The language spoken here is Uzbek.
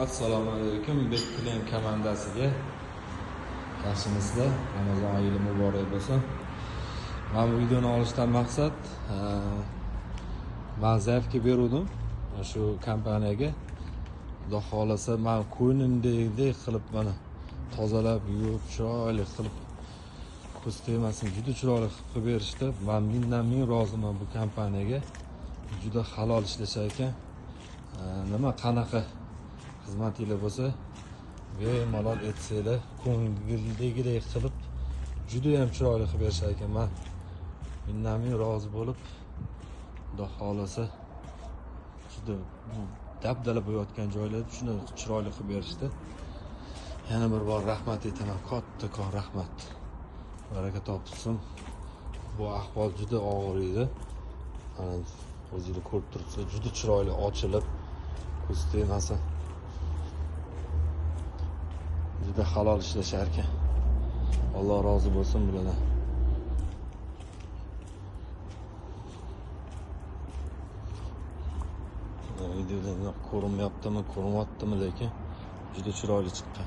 Assalomu alaykum. Betclaim komandasiga yaxshimisizlar? Ramazon oyi muborak bo'lsin. Mana bu videoni olishdan maqsad men zaявka berdim shu kompaniyaga. Xudo xolasa men ko'nglimdagidek qilib mana tozalab, yuvib, chiroyli qilib ko'z tegmasin juda chiroyli qilib berishdi. Men ming roziman bu kompaniyaga. Juda halol ishlashar ekan. Nima qanaqa xizmatinglar bo'lsa, bemalol etsanglar, ko'ngildagidek qilib juda ham chiroyli qilib berishar ekan. Men ming rozi bo'lib, Xudo xolasa juda dabdala bo'layotgan joylarni shuni chiroyli qilib berishdi. Yana bir bor rahmat aytaman, kattakon rahmat. Baraka topsin. Bu ahvol juda og'ir edi. O'zingizlar ko'rib turibsizlar, juda chiroyli ochilib, ko'z tegmasin. Juda halol ishlashar ekan. Alloh rozi bo'lsin bulardan. Videoda ko'rinmayaptimi, ko'rinyaptimi, lekin juda chiroyli chiqqan.